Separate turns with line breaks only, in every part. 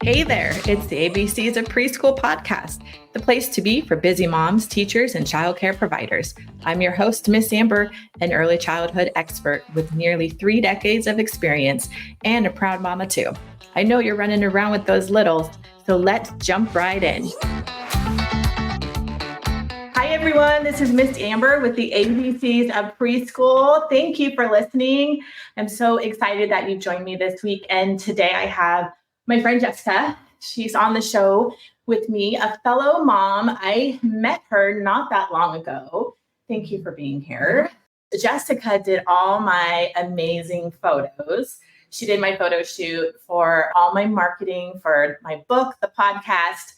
Hey there, it's the ABCs of Preschool podcast, the place to be for busy moms, teachers, and childcare providers. I'm your host, Miss Amber, an early childhood expert with nearly 3 decades of experience and a proud mama too. I know you're running around with those littles, so let's jump right in. Hi everyone, this is Miss Amber with the ABCs of Preschool. Thank you for listening. I'm so excited that you joined me this week, and today I have my friend Jessica. She's on the show with me, a fellow mom. I met her not that long ago. Thank you for being here. Jessica did all my amazing photos. She did my photo shoot for all my marketing for my book, the podcast.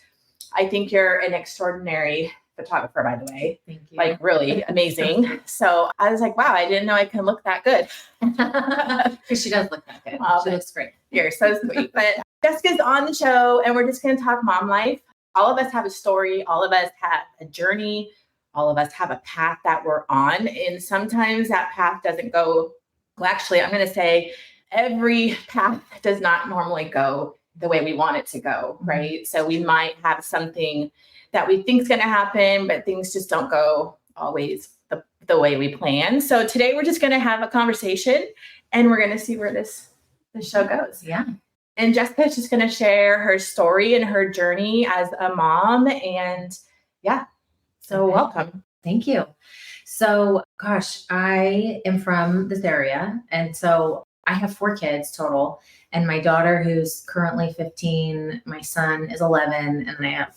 I think you're an extraordinary photographer, by the way.
Thank you.
Like really amazing. So I was like, wow, I didn't know I can look that good.
Because she does look that good. She looks great.
You're so sweet. But Jessica's on the show and we're just going to talk mom life. All of us have a story. All of us have a journey. All of us have a path that we're on. And sometimes that path doesn't go, well, actually, I'm going to say every path does not normally go the way we want it to go, right? So we might have something that we think is going to happen, but things just don't go always the way we plan. So today we're just going to have a conversation and we're going to see where this show goes.
Yeah.
And Jessica's just going to share her story and her journey as a mom. And yeah, so
Okay.
Welcome.
Thank you. So, gosh, I am from this area. And so I have 4 kids total. And my daughter, who's currently 15, my son is 11, and then I have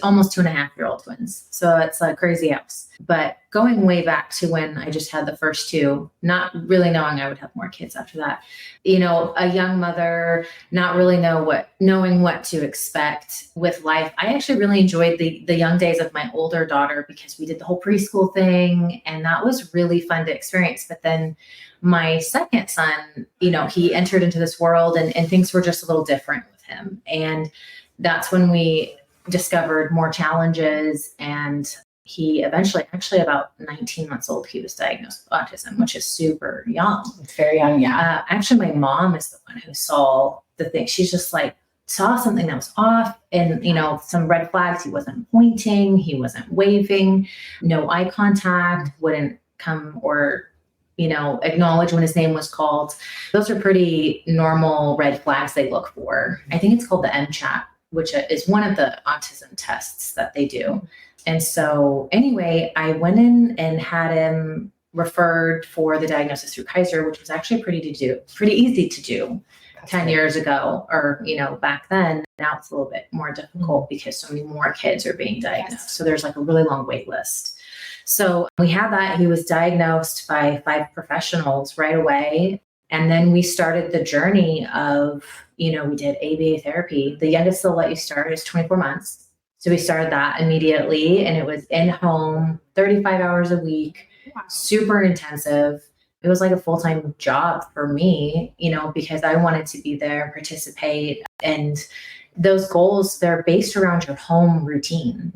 almost 2.5-year-old twins. So it's a crazy house. But going way back to when I just had the first 2, not really knowing I would have more kids after that, a young mother, not really knowing what to expect with life. I actually really enjoyed the young days of my older daughter because we did the whole preschool thing, and that was really fun to experience. But then my second son, he entered into this world and things were just a little different with him. And that's when we discovered more challenges, and he eventually, actually about 19 months old, he was diagnosed with autism, which is super young.
It's very young, yeah.
Actually, my mom is the one who saw the thing. She's just like, saw something that was off and, some red flags. He wasn't pointing, he wasn't waving, no eye contact, wouldn't come or acknowledge when his name was called. Those are pretty normal red flags they look for. I think it's called the MCHAT, which is one of the autism tests that they do. And so anyway, I went in and had him referred for the diagnosis through Kaiser, which was actually pretty easy to do 10 years ago, or, back then. Now it's a little bit more difficult because so many more kids are being diagnosed. Yes. So there's like a really long wait list. So we had that. He was diagnosed by 5 professionals right away. And then we started the journey of, we did ABA therapy. The youngest they'll let you start is 24 months. So we started that immediately, and it was in home, 35 hours a week, wow. Super intensive. It was like a full-time job for me, because I wanted to be there, participate. And those goals, they're based around your home routine,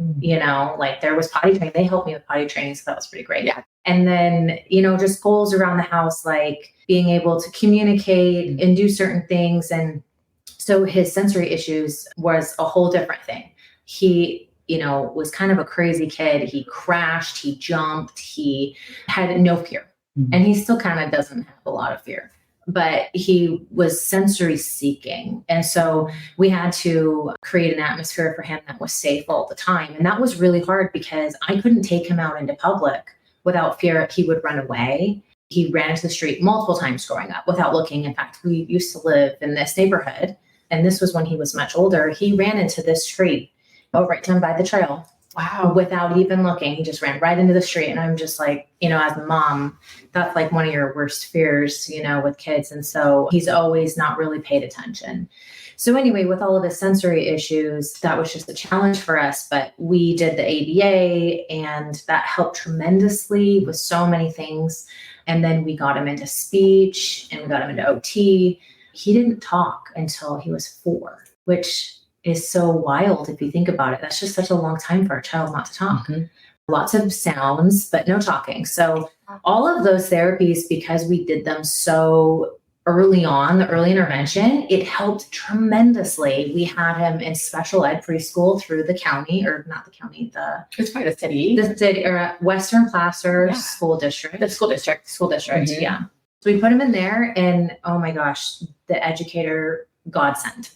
like there was potty training. They helped me with potty training. So that was pretty great.
Yeah.
And then, just goals around the house, like being able to communicate and do certain things. And so his sensory issues was a whole different thing. He, was kind of a crazy kid. He crashed, he jumped, he had no fear. Mm-hmm. And he still kind of doesn't have a lot of fear, but he was sensory seeking. And so we had to create an atmosphere for him that was safe all the time. And that was really hard because I couldn't take him out into public without fear he would run away. He ran into the street multiple times growing up without looking. In fact, we used to live in this neighborhood, and this was when he was much older. He ran into this street right down by the trail. Wow. Without even looking. He just ran right into the street. And I'm just like, as a mom, that's like one of your worst fears, with kids. And so he's always not really paid attention. So anyway, with all of the sensory issues, that was just a challenge for us. But we did the ABA, and that helped tremendously with so many things. And then we got him into speech, and we got him into OT. He didn't talk until he was 4, which is so wild if you think about it. That's just such a long time for a child not to talk. Mm-hmm. Lots of sounds, but no talking. So all of those therapies, because we did them so early on, the early intervention, it helped tremendously. We had him in special ed preschool through the county, or not the county,
It's quite a city.
the city, or Western Placer School District.
The school district.
Mm-hmm. Yeah. So we put him in there, and oh my gosh, the educator, godsend.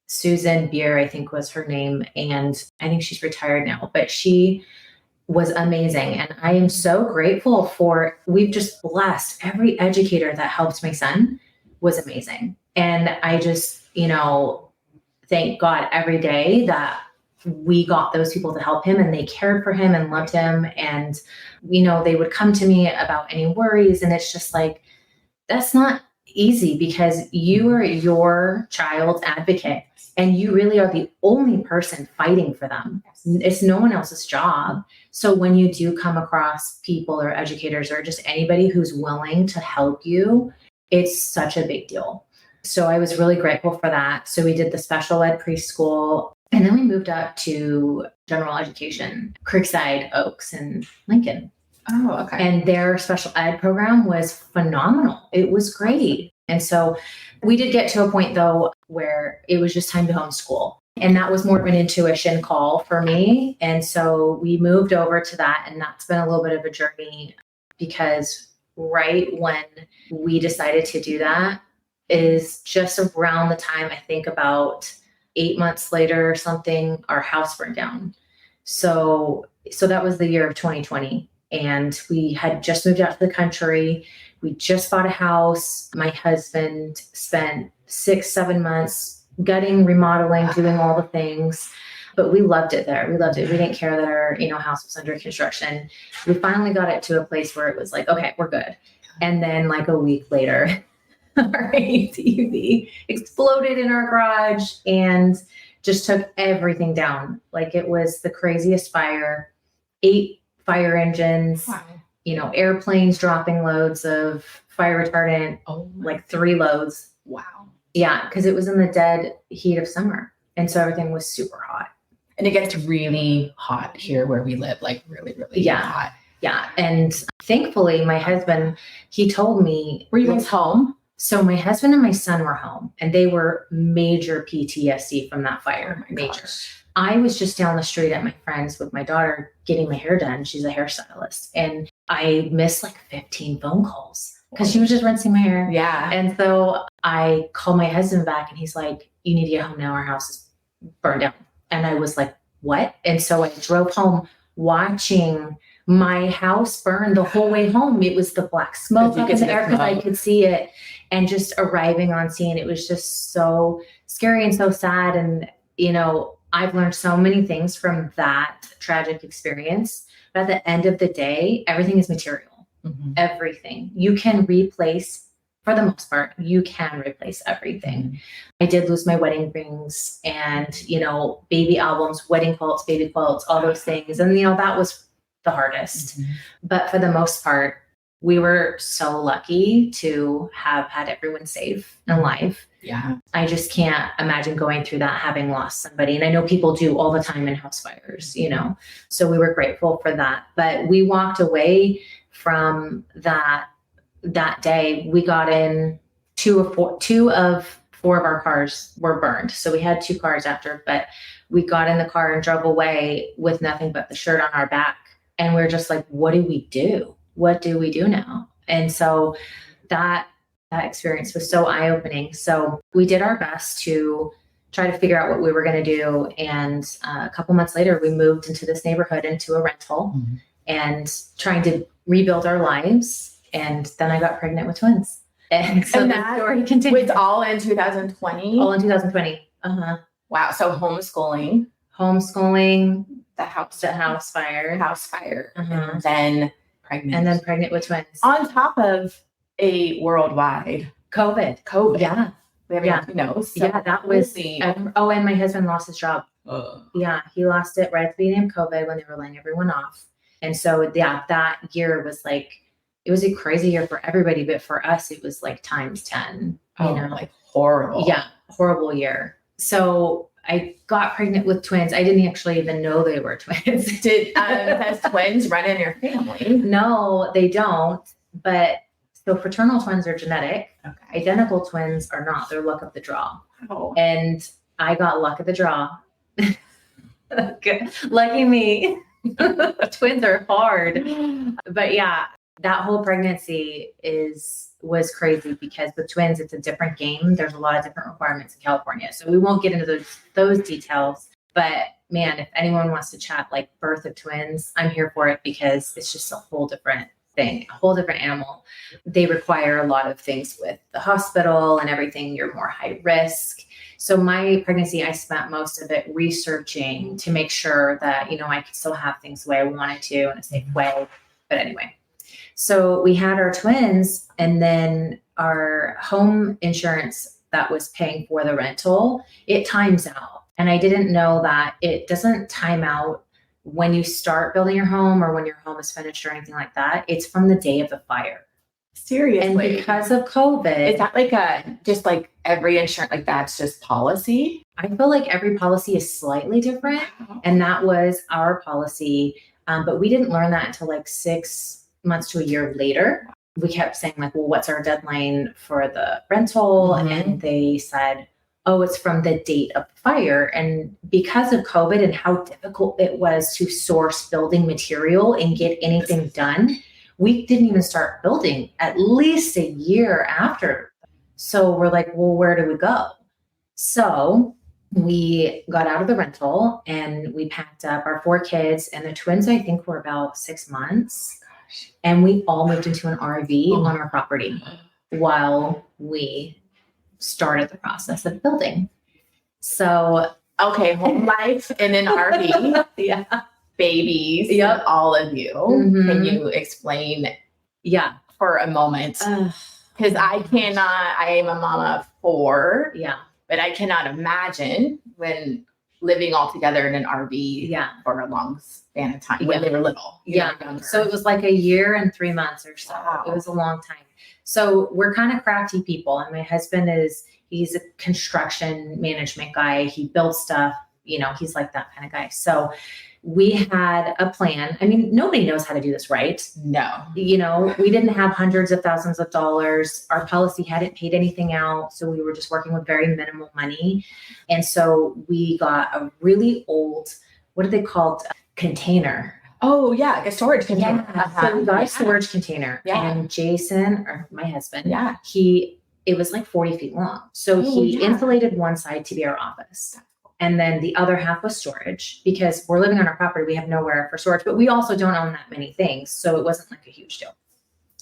Susan Beer, I think was her name, and I think she's retired now, but she was amazing. And I am so grateful for, we've just blessed every educator that helped my son was amazing. And I just, thank God every day that we got those people to help him, and they cared for him and loved him. And, they would come to me about any worries. And it's just like, that's not easy, because you are your child's advocate, and you really are the only person fighting for them. It's no one else's job. So when you do come across people or educators or just anybody who's willing to help you, it's such a big deal. So I was really grateful for that. So we did the special ed preschool, and then we moved up to general education, Creekside, Oaks, and Lincoln.
Oh, okay.
And their special ed program was phenomenal. It was great. And so we did get to a point, though, where it was just time to homeschool. And that was more of an intuition call for me. And so we moved over to that. And that's been a little bit of a journey, because right when we decided to do that is just around the time, I think about 8 months later or something, our house burned down. So that was the year of 2020. And we had just moved out to the country. We just bought a house. My husband spent 6-7 months gutting, remodeling, doing all the things. But we loved it there. We loved it. We didn't care that our, house was under construction. We finally got it to a place where it was like, okay, we're good. And then like a week later, our ATV exploded in our garage and just took everything down. Like, it was the craziest fire. 8 fire engines,
wow.
Airplanes dropping loads of fire retardant, like 3 loads.
Wow.
Yeah, because it was in the dead heat of summer. And so everything was super hot.
And it gets really hot here where we live, like really, really hot.
Yeah. And thankfully, my husband, he told me.
Were you guys home?
So my husband and my son were home, and they were major PTSD from that fire.
Oh my gosh.
I was just down the street at my friend's with my daughter getting my hair done. She's a hairstylist. And I missed like 15 phone calls because she was just rinsing my hair.
Yeah.
And so I called my husband back, and he's like, you need to get home now. Our house is burned down. And I was like, what? And so I drove home watching my house burn the whole way home. It was the black smoke up in the air because I could see it. And just arriving on scene, it was just so scary and so sad. And, I've learned so many things from that tragic experience. But at the end of the day, everything is material. Mm-hmm. Everything. You can replace, for the most part, you can replace everything. Mm-hmm. I did lose my wedding rings and, baby albums, wedding quilts, baby quilts, all those things. And, that was the hardest. Mm-hmm. But for the most part, we were so lucky to have had everyone safe and alive.
Yeah.
I just can't imagine going through that, having lost somebody. And I know people do all the time in house fires, so we were grateful for that. But we walked away from that day. We got in 2 of 4 of our cars were burned. So we had 2 cars after, but we got in the car and drove away with nothing but the shirt on our back. And we're just like, what do we do? What do we do now? And so that experience was so eye-opening. So we did our best to try to figure out what we were going to do. And a couple months later, we moved into this neighborhood, into a rental, mm-hmm. and trying to rebuild our lives. And then I got pregnant with twins. And so the story continues.
Was all in 2020?
All in 2020. Uh-huh.
Wow. So homeschooling,
the house fire,
uh-huh. And then
pregnant with twins.
On top of a worldwide
COVID.
Yeah. We have
So that was and my husband lost his job. Yeah, he lost it right at the beginning of COVID when they were laying everyone off. And so that year was like, it was a crazy year for everybody, but for us it was like times 10.
Like horrible.
Yeah, horrible year. So I got pregnant with twins. I didn't actually even know they were twins.
Does twins run in your family?
No, they don't. But So fraternal twins are genetic.
Okay.
Identical twins are not. They're luck of the draw.
Oh.
And I got luck of the draw. Good. Lucky me. Twins are hard. But yeah, that whole pregnancy was crazy because with twins, it's a different game. There's a lot of different requirements in California. So we won't get into those details. But man, if anyone wants to chat like birth of twins, I'm here for it because it's just a whole different thing, a whole different animal. They require a lot of things with the hospital and everything. You're more high risk. So my pregnancy, I spent most of it researching to make sure that, I could still have things the way I wanted to in a safe way. But anyway, so we had our twins and then our home insurance that was paying for the rental, it times out. And I didn't know that it doesn't time out when you start building your home or when your home is finished or anything like that. It's from the day of the fire.
Seriously.
And because of COVID.
Is that like just like every insurance, like that's just policy?
I feel like every policy is slightly different.
Wow.
And that was our policy. But we didn't learn that until like 6 months to a year later. We kept saying like, well, what's our deadline for the rental?
Mm-hmm.
And they said, oh, it's from the date of the fire. And because of COVID and how difficult it was to source building material and get anything done, we didn't even start building at least a year after. So we're like, well, where do we go? So we got out of the rental and we packed up our 4 kids, and the twins, I think, were about 6 months. And we all moved into an RV on our property while we started the process of building. So,
okay, home life in an RV.
yeah.
Babies,
Yep.
all of you.
Mhm.
Can you explain
Yeah.
for a moment? Because I am a mama of 4.
Yeah.
But I cannot imagine when living all together in an RV
Yeah.
for a long span of time when they were little.
Yeah. So it was like a year and 3 months or so.
Wow.
It was a long time. So we're kind of crafty people. And my husband he's a construction management guy. He builds stuff, he's like that kind of guy. So we had a plan. I mean, nobody knows how to do this right.
No.
We didn't have hundreds of thousands of dollars. Our policy hadn't paid anything out. So we were just working with very minimal money. And so we got a really old, what are they called? Container.
Oh, yeah, like a storage container.
Yeah. So we got a storage container.
Yeah.
And Jason, or my husband,
Yeah.
it was like 40 feet long. So he insulated one side to be our office. And then the other half was storage, because we're living on our property. We have nowhere for storage, but we also don't own that many things. So it wasn't like a huge deal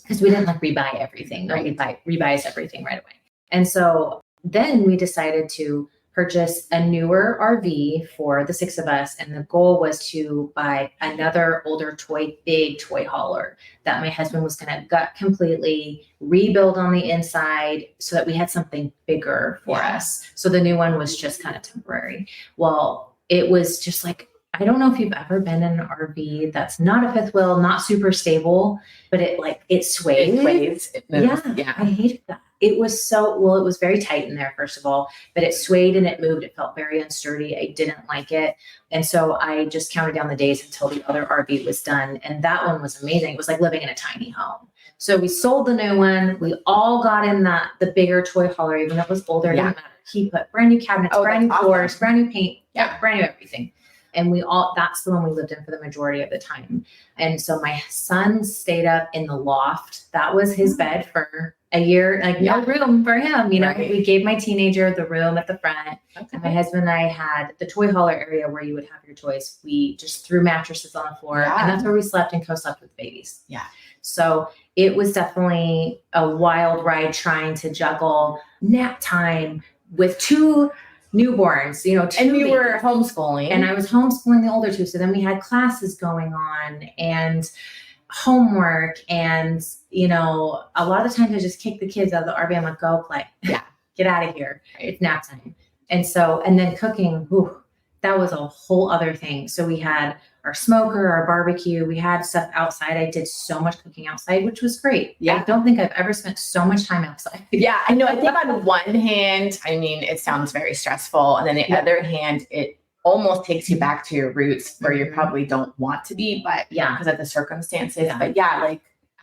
because we didn't like rebuy everything. Nobody rebuys everything right away. And so then we decided to purchase a newer RV for the 6 of us. And the goal was to buy another older big toy hauler that my husband was going to gut completely, rebuild on the inside so that we had something bigger for us. So the new one was just kind of temporary. Well, it was just like, I don't know if you've ever been in an RV that's not a fifth wheel, not super stable, but it sways.
It sways. It moves.
Yeah. I hated that. It was it was very tight in there, first of all, but it swayed and it moved. It felt very unsturdy. I didn't like it. And so I just counted down the days until the other RV was done. And that one was amazing. It was like living in a tiny home. So we sold the new one. We all got in the bigger toy hauler, even though it was older. It didn't matter. He put brand new cabinets, brand new floors, brand new paint, brand new everything. And that's the one we lived in for the majority of the time. And so my son stayed up in the loft. That was his bed for a year, no room for him.
Right.
We gave my teenager the room at the front. Okay. And my husband and I had the toy hauler area where you would have your toys. We just threw mattresses on the floor, and that's where we slept and co-slept with the babies. Yeah. So it was definitely a wild ride trying to juggle nap time with 2 newborns,
and we were homeschooling,
and I was homeschooling the older 2. So then we had classes going on and homework, and a lot of the times I just kick the kids out of the RV. I'm like, go play, get out of here. It's nap time. And then cooking, that was a whole other thing. So we had our smoker, our barbecue, we had stuff outside. I did so much cooking outside, which was great. I don't think I've ever spent so much time outside.
Yeah, I know. I think on one hand, it sounds very stressful. And then the other hand, it almost takes you back to your roots where you probably don't want to be, but because of the circumstances. But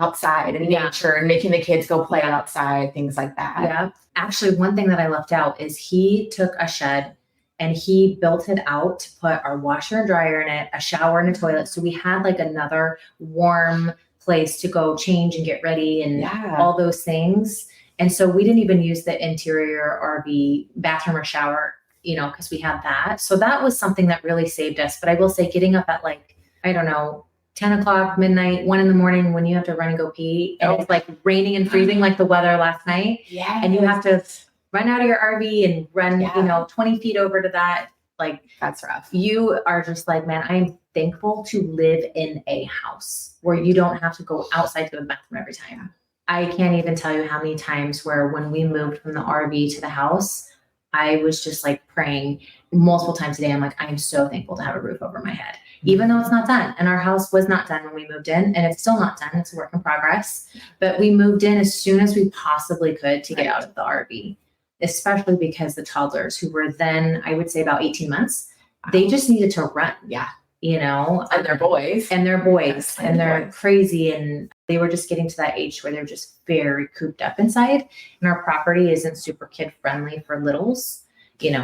outside and
Yeah.
nature and making the kids go play
Yeah.
outside, things like that.
Yeah. Actually, one thing that I left out is he took a shed and he built it out to put our washer and dryer in it, a shower and a toilet. So we had like another warm place to go change and get ready and all those things. And so we didn't even use the interior RV bathroom or shower, because we had that. So that was something that really saved us. But I will say getting up at like, I don't know, 10 o'clock, midnight, 1 a.m. when you have to run and go pee and it's like raining and freezing like the weather last night.
Yeah.
And you have to run out of your RV and run, 20 feet over to that. Like,
that's rough.
You are just like, man, I'm thankful to live in a house where you don't have to go outside to go to the bathroom every time. I can't even tell you how many times where when we moved from the RV to the house, I was just like praying multiple times a day. I'm like, I'm so thankful to have a roof over my head, even though it's not done. And our house was not done when we moved in, and it's still not done. It's a work in progress. But we moved in as soon as we possibly could to get out of the RV, especially because the toddlers, who were then, I would say about 18 months, they just needed to run.
Yeah.
And
they're boys.
And they're boys.
Yes,
and they're crazy. And they were just getting to that age where they're just very cooped up inside. And our property isn't super kid friendly for littles,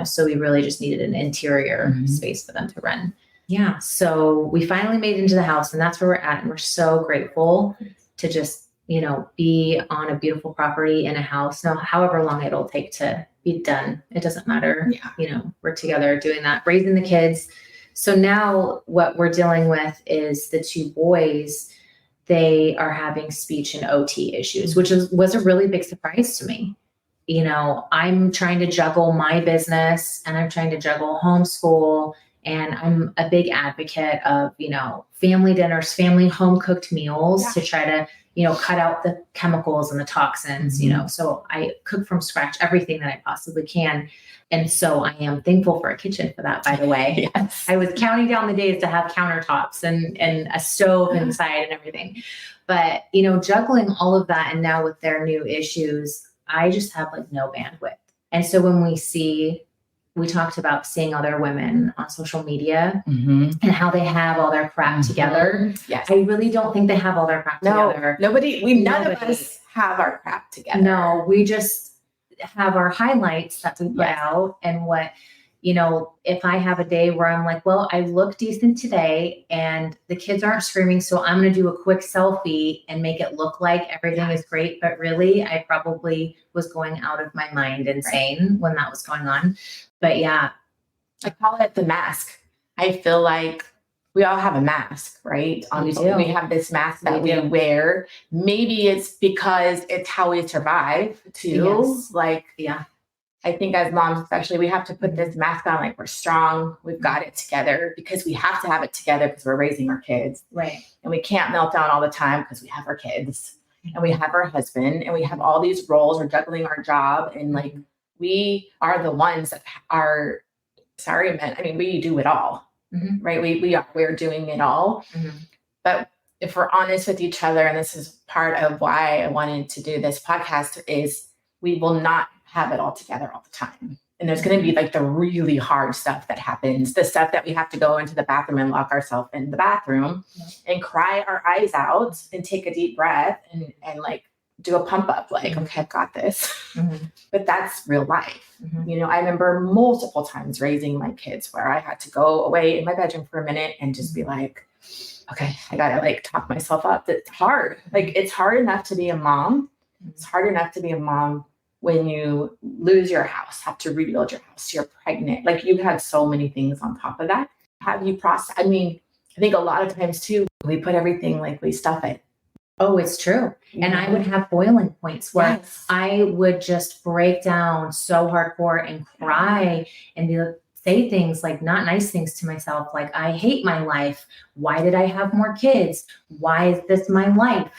so we really just needed an interior space for them to run. Yeah. So we finally made it into the house, and that's where we're at. And we're so grateful to just, be on a beautiful property in a house. Now, however long it'll take to be done, it doesn't matter.
Yeah.
We're together doing that, raising the kids. So now what we're dealing with is the two boys, they are having speech and OT issues, which was a really big surprise to me. I'm trying to juggle my business and I'm trying to juggle homeschool. And I'm a big advocate of, family dinners, family home cooked meals to try to, cut out the chemicals and the toxins, so I cook from scratch everything that I possibly can. And so I am thankful for a kitchen for that, by the way.
Yes.
I was counting down the days to have countertops and a stove inside and everything. But, juggling all of that, and now with their new issues, I just have like no bandwidth. And so when we talked about seeing other women on social media and how they have all their crap together.
Yes.
I really don't think they have all their crap together.
None of us have our crap together.
No, we just have our highlights that we put out, and what, if I have a day where I'm like, well, I look decent today and the kids aren't screaming, so I'm going to do a quick selfie and make it look like everything is great. But really, I probably was going out of my mind insane when that was going on. But yeah,
I call it the mask. I feel like we all have a mask, right?
We do.
We have this mask that we wear. Maybe it's because it's how we survive too.
Yes.
I think as moms, especially, we have to put this mask on, like we're strong, we've got it together, because we have to have it together because we're raising our kids.
Right.
And we can't melt down all the time because we have our kids and we have our husband and we have all these roles. We're juggling our job, and like, we are the ones that are, we do it all, right? We're doing it all. But if we're honest with each other, and this is part of why I wanted to do this podcast, is we will not have it all together all the time. And there's going to be like the really hard stuff that happens, the stuff that we have to go into the bathroom and lock ourselves in the bathroom and cry our eyes out and take a deep breath and like do a pump up, like, okay, I've got this. But that's real life. I remember multiple times raising my kids where I had to go away in my bedroom for a minute and just be like, okay, I got to like talk myself up. It's hard. Like, it's hard enough to be a mom. It's hard enough to be a mom when you lose your house, have to rebuild your house, you're pregnant. Like, you had so many things on top of that. Have you processed? I think a lot of times too, we put everything, like, we stuff it.
Oh, it's true. And I would have boiling points where I would just break down so hardcore and cry and say things like not nice things to myself. Like, I hate my life. Why did I have more kids? Why is this my life?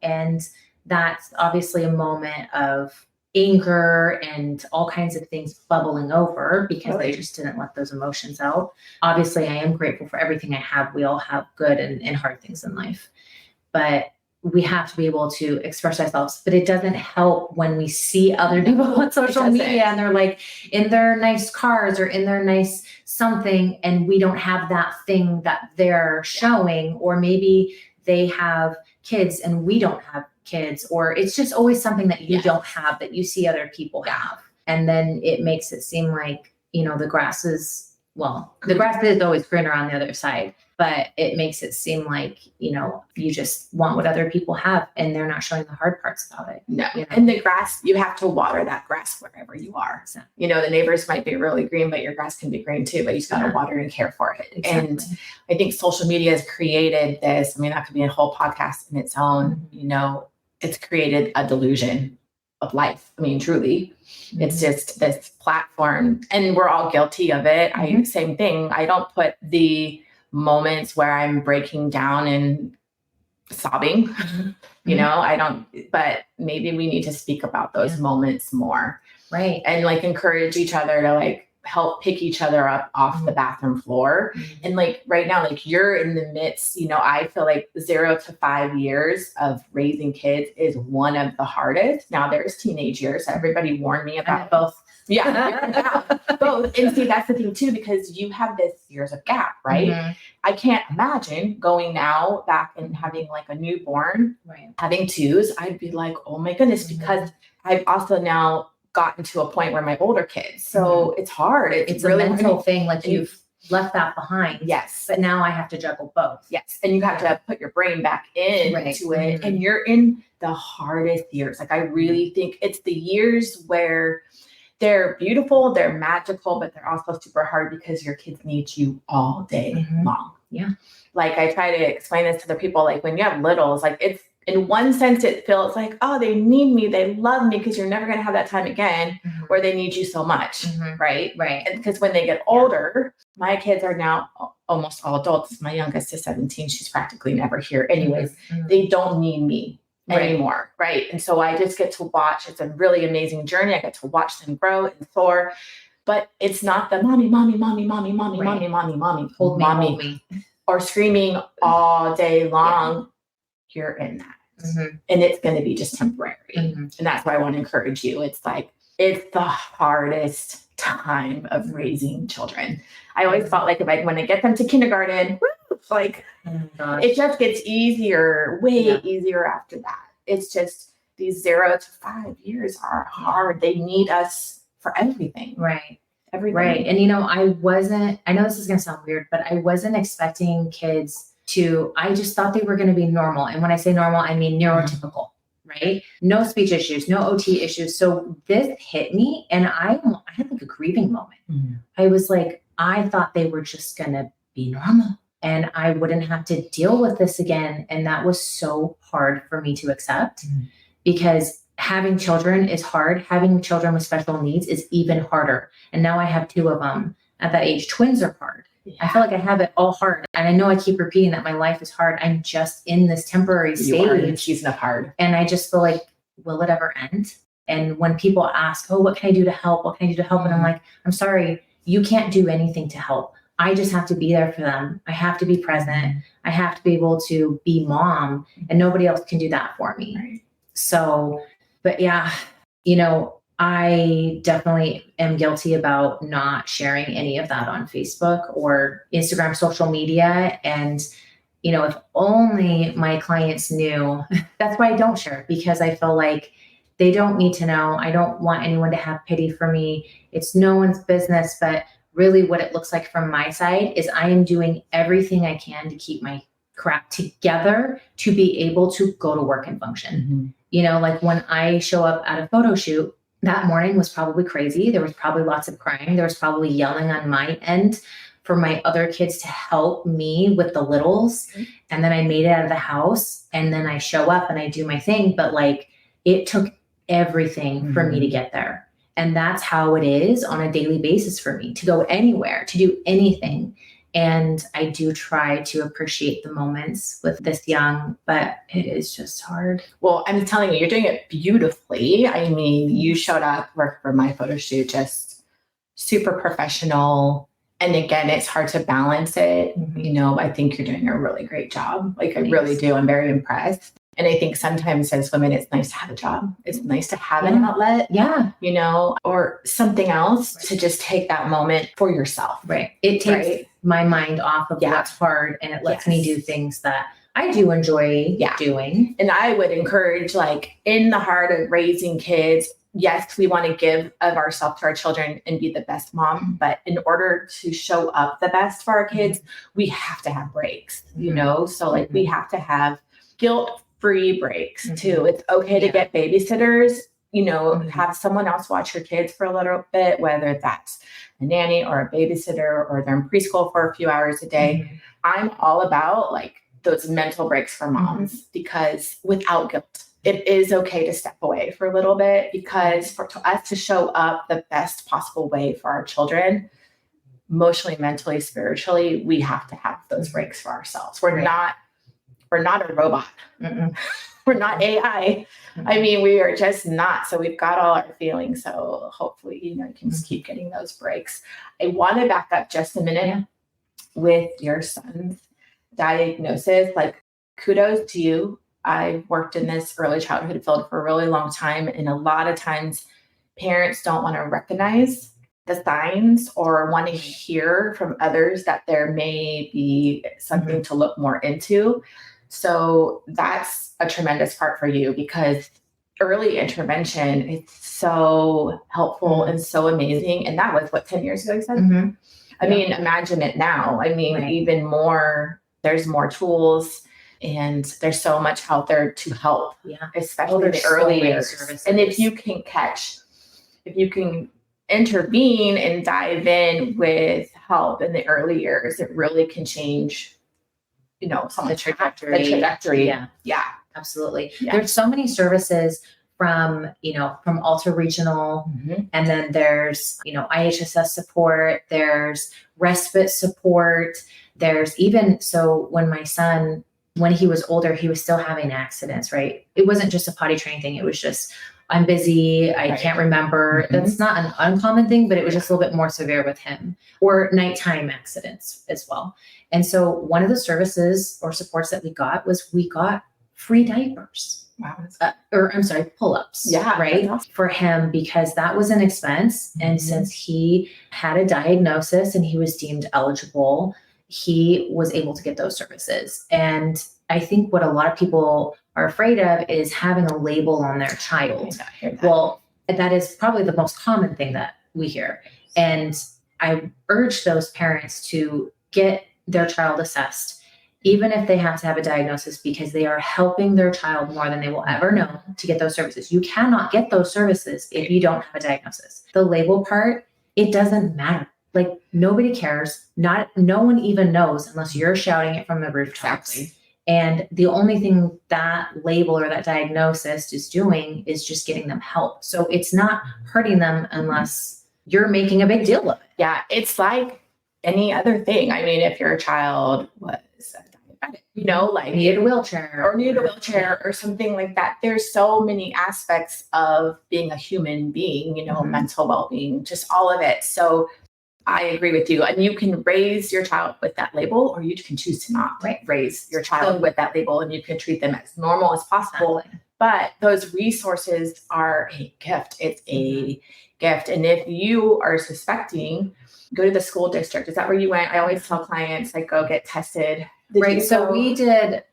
And that's obviously a moment of anger and all kinds of things bubbling over because I just didn't let those emotions out. Obviously, I am grateful for everything I have. We all have good and hard things in life, but we have to be able to express ourselves. But it doesn't help when we see other people on social media and they're like in their nice cars or in their nice something, and we don't have that thing that they're showing, or maybe they have kids and we don't have kids, or it's just always something that you don't have that you see other people have. And then it makes it seem like, the grass is always greener on the other side, but it makes it seem like, you just want what other people have and they're not showing the hard parts about it.
No. And the grass, you have to water that grass wherever you are. So, the neighbors might be really green, but your grass can be green too, but you just got to water and care for it. Exactly. And I think social media has created this. I mean, that could be a whole podcast in its own, it's created a delusion of life. I mean, truly. It's just this platform and we're all guilty of it. Same thing. I don't put the moments where I'm breaking down and sobbing, I don't, but maybe we need to speak about those moments more.
Right.
And like encourage each other to help pick each other up off the bathroom floor. And right now, you're in the midst, I feel like 0 to 5 years of raising kids is one of the hardest. Now there's teenage years. Everybody warned me about both. Yeah, both. And see, that's the thing too, because you have this years of gap, right? I can't imagine going now back and having a newborn, having twos. I'd be like, oh my goodness, because I've also now gotten to a point where my older kids, so it's hard. It's really
a mental thing. You've left that behind.
Yes.
But now I have to juggle both.
Yes. And you have to put your brain back into it. And you're in the hardest years. I really think it's the years where they're beautiful, they're magical, but they're also super hard because your kids need you all day long.
Yeah.
I try to explain this to the people, when you have littles, it's, in one sense, it feels like, oh, they need me, they love me, because you're never going to have that time again where they need you so much, right?
Right.
And because when they get older, my kids are now almost all adults. My youngest is 17. She's practically never here. Anyways, they don't need me anymore, right? And so I just get to watch. It's a really amazing journey. I get to watch them grow and soar. But it's not the mommy, hold me, or screaming all day long. Yeah. You're in that. And it's going to be just temporary. And that's why I want to encourage you. It's it's the hardest time of raising children. I always felt like if I want to get them to kindergarten, it just gets easier, way easier after that. It's just these 0 to 5 years are hard. They need us for everything.
Right.
Everything.
Right. And, I know this is going to sound weird, but I wasn't expecting kids I just thought they were going to be normal. And when I say normal, I mean neurotypical, right? No speech issues, no OT issues. So this hit me and I had a grieving moment. I was I thought they were just going to be normal and I wouldn't have to deal with this again. And that was so hard for me to accept because having children is hard. Having children with special needs is even harder. And now I have 2 of them at that age. Twins are hard. Yeah. I feel like I have it all hard. And I know I keep repeating that my life is hard. I'm just in this temporary stage.
She's not hard.
And I just feel like, will it ever end? And when people ask, oh, what can I do to help? What can I do to help? And I'm like, I'm sorry, you can't do anything to help. I just have to be there for them. I have to be present. I have to be able to be mom and nobody else can do that for me. Right. So, but yeah, I definitely am guilty about not sharing any of that on Facebook or Instagram, social media. And, if only my clients knew, that's why I don't share, because I feel like they don't need to know. I don't want anyone to have pity for me. It's no one's business. But really what it looks like from my side is I am doing everything I can to keep my crap together to be able to go to work and function. When I show up at a photo shoot, that morning was probably crazy. There was probably lots of crying. There was probably yelling on my end for my other kids to help me with the littles. And then I made it out of the house and then I show up and I do my thing. But it took everything for me to get there. And that's how it is on a daily basis for me to go anywhere, to do anything. And I do try to appreciate the moments with this young, but it is just hard.
Well, I'm telling you, you're doing it beautifully. I mean, you showed up for my photo shoot, just super professional. And again, it's hard to balance it. I think you're doing a really great job. I really do. I'm very impressed. And I think sometimes as women, it's nice to have a job. It's nice to have an outlet, or something else to just take that moment for yourself.
Right. It takes my mind off of what's hard and it lets me do things that I do enjoy doing.
And I would encourage, like, in the heart of raising kids, yes, we want to give of ourselves to our children and be the best mom. But in order to show up the best for our kids, we have to have breaks, you know? So like we have to have guilt-free breaks too. It's okay to get babysitters, you know, have someone else watch your kids for a little bit, whether that's a nanny or a babysitter or they're in preschool for a few hours a day. I'm all about like those mental breaks for moms because without guilt, it is okay to step away for a little bit because for us to show up the best possible way for our children, emotionally, mentally, spiritually, we have to have those breaks for ourselves. We're not a robot. We're not AI. I mean, we are just not. So we've got all our feelings. So hopefully, you know, you can just keep getting those breaks. I want to back up just a minute with your son's diagnosis. Like, kudos to you. I've worked in this early childhood field for a really long time. And a lot of times parents don't want to recognize the signs or want to hear from others that there may be something to look more into. So that's a tremendous part for you because early intervention is so helpful and so amazing. And that was what, 10 years ago you said? I mean, imagine it now. I mean, even more, there's more tools. And there's so much out there to help, especially in the early years. And if you can intervene and dive in with help in the early years, it really can change, you know, the trajectory. Yeah,
absolutely. There's so many services from Alta Regional, and then there's, IHSS support, there's respite support, there's even, so when my son, when he was older, he was still having accidents, right? It wasn't just a potty training thing. It was just, I'm busy. I can't remember. That's not an uncommon thing, but it was just a little bit more severe with him, or nighttime accidents as well. And so one of the services or supports that we got free diapers.
Wow.
Pull-ups.
Yeah.
Right. Awesome. For him, because that was an expense. And since he had a diagnosis and he was deemed eligible, he was able to get those services. And I think what a lot of people are afraid of is having a label on their child. Well, that is probably the most common thing that we hear. And I urge those parents to get their child assessed, even if they have to have a diagnosis, because they are helping their child more than they will ever know to get those services. You cannot get those services if you don't have a diagnosis. The label part, it doesn't matter. Like, nobody cares. No one even knows unless you're shouting it from the rooftops. Exactly. And the only thing that label or that diagnosis is doing is just getting them help. So it's not hurting them unless you're making a big deal of it.
Yeah, it's like any other thing. I mean, if your child was diabetic,
needed a wheelchair
or something like that. There's so many aspects of being a human being, mental well-being, just all of it. So I agree with you. And you can raise your child with that label, or you can choose to not raise your child with that label, and you can treat them as normal as possible. Exactly. But those resources are a gift. It's a gift. And if you are suspecting, go to the school district. Is that where you went? I always tell clients, like, go get tested.
So we did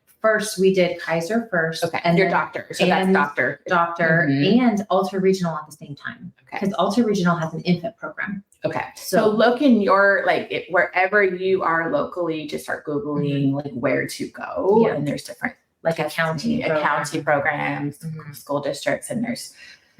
Kaiser first.
Okay. And your doctor. So that's doctor.
And Alta Regional at the same time. Okay. Because Alta Regional has an infant program.
Okay. So look in your, wherever you are locally, just start Googling like where to go. Yeah. And there's different county programs, school districts, and there's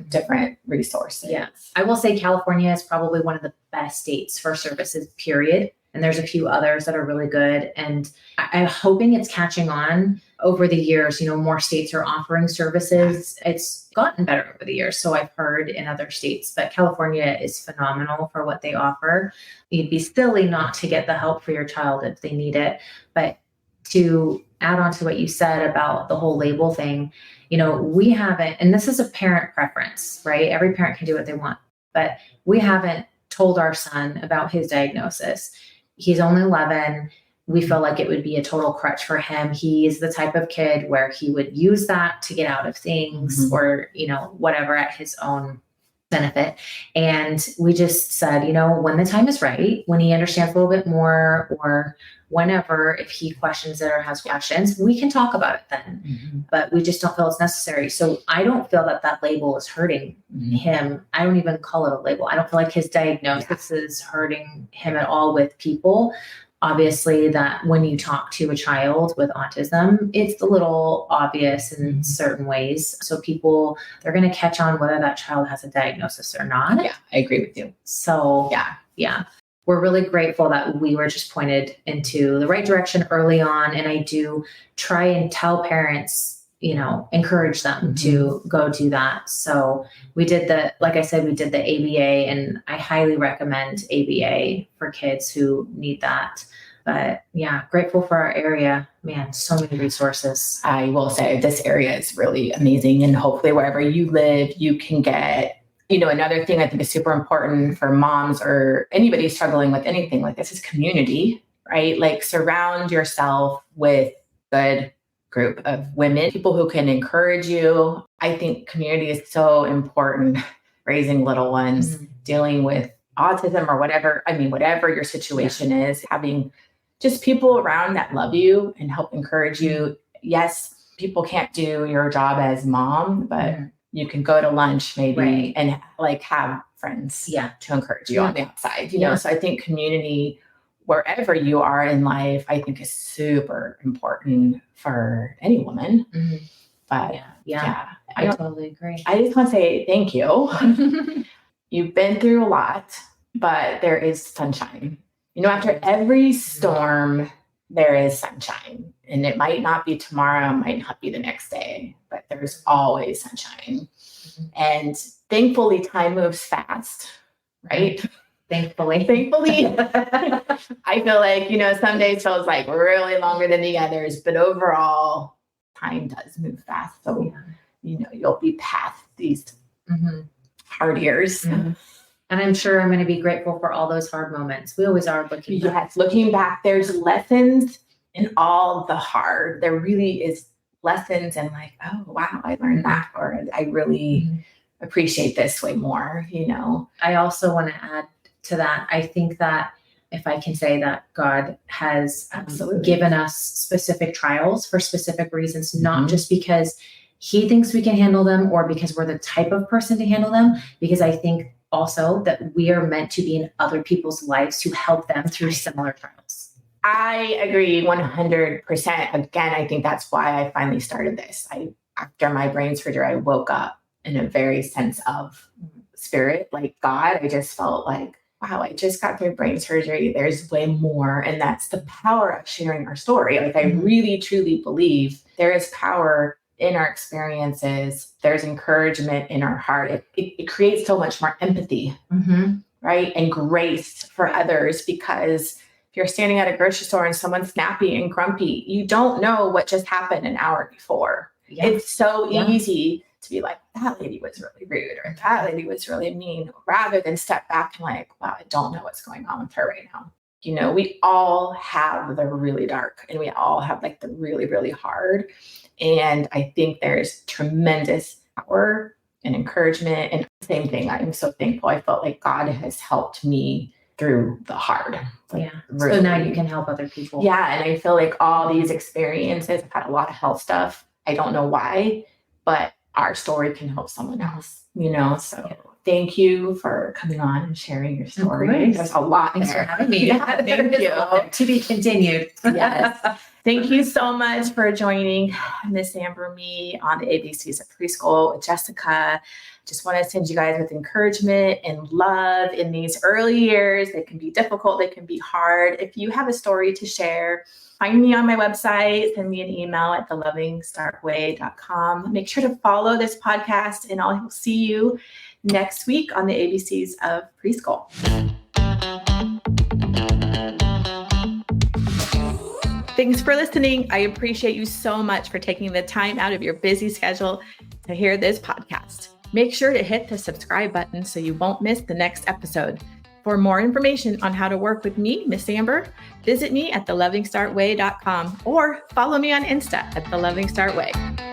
different resources.
Yeah. I will say California is probably one of the best states for services, period. And there's a few others that are really good. And I'm hoping it's catching on over the years. More states are offering services. It's gotten better over the years. So I've heard in other states, but California is phenomenal for what they offer. You'd be silly not to get the help for your child if they need it. But to add on to what you said about the whole label thing, we haven't, and this is a parent preference, right? Every parent can do what they want, but we haven't told our son about his diagnosis. He's only 11. We feel like it would be a total crutch for him. He's the type of kid where he would use that to get out of things or, whatever at his own benefit. And we just said, when the time is right, when he understands a little bit more, or whenever, if he questions it or has questions, we can talk about it then. But we just don't feel it's necessary. So I don't feel that label is hurting him. I don't even call it a label. I don't feel like his diagnosis is hurting him at all with people. Obviously, that when you talk to a child with autism, it's a little obvious in certain ways. So people, they're going to catch on whether that child has a diagnosis or not.
Yeah, I agree with you.
So yeah. We're really grateful that we were just pointed into the right direction early on. And I do try and tell parents, encourage them to go do that. So we did like I said, we did the ABA, and I highly recommend ABA for kids who need that. But yeah, grateful for our area. Man, so many resources.
I will say this area is really amazing. And hopefully wherever you live, you can get, another thing I think is super important for moms or anybody struggling with anything like this is community, right? Like surround yourself with good group of women, people who can encourage you. I think community is so important, raising little ones, dealing with autism or whatever. I mean, whatever your situation is, having just people around that love you and help encourage you. Yes, people can't do your job as mom, but you can go to lunch maybe and have friends to encourage you on the outside, you know? So I think community, wherever you are in life, I think is super important for any woman. But
I totally agree.
I just want to say thank you. You've been through a lot, but there is sunshine. After every storm, there is sunshine. And it might not be tomorrow, it might not be the next day, but there's always sunshine. And thankfully, time moves fast, right?
Thankfully.
I feel like, some days feels like really longer than the others, but overall, time does move fast. So, you'll be past these hard years.
And I'm sure I'm going to be grateful for all those hard moments. We always are looking back.
Yes, looking back, there's lessons in all the hard. There really is lessons and oh, wow, I learned that. Or I really appreciate this way more,
I also want to add to that. I think that if I can say that God has given us specific trials for specific reasons, not just because he thinks we can handle them or because we're the type of person to handle them, because I think also that we are meant to be in other people's lives to help them through similar trials.
I agree 100%. Again, I think that's why I finally started this. After my brain surgery, I woke up in a very sense of spirit, like God. I just felt like, wow, I just got through brain surgery. There's way more. And that's the power of sharing our story. I really, truly believe there is power in our experiences. There's encouragement in our heart. It creates so much more empathy, right? And grace for others, because if you're standing at a grocery store and someone's snappy and grumpy, you don't know what just happened an hour before. It's so easy to be like, that lady was really rude, or that lady was really mean, rather than step back and wow, I don't know what's going on with her right now. We all have the really dark and we all have the really, really hard. And I think there's tremendous power and encouragement. And same thing, I'm so thankful. I felt like God has helped me through the hard.
Really. So now you can help other people.
Yeah. And I feel like all these experiences, I've had a lot of health stuff. I don't know why, but our story can help someone else, So thank you for coming on and sharing your story. There's a lot
Thanks
there.
for having me.
Thank you.
To be continued.
Yes. Thank you so much for joining Miss Amber me on the ABCs of Preschool with Jessica. Just want to send you guys with encouragement and love in these early years. They can be difficult. They can be hard. If you have a story to share, find me on my website, send me an email at thelovingstartway.com. Make sure to follow this podcast, and I'll see you next week on the ABCs of Preschool. Thanks for listening. I appreciate you so much for taking the time out of your busy schedule to hear this podcast. Make sure to hit the subscribe button so you won't miss the next episode. For more information on how to work with me, Miss Amber, visit me at thelovingstartway.com or follow me on Insta at thelovingstartway.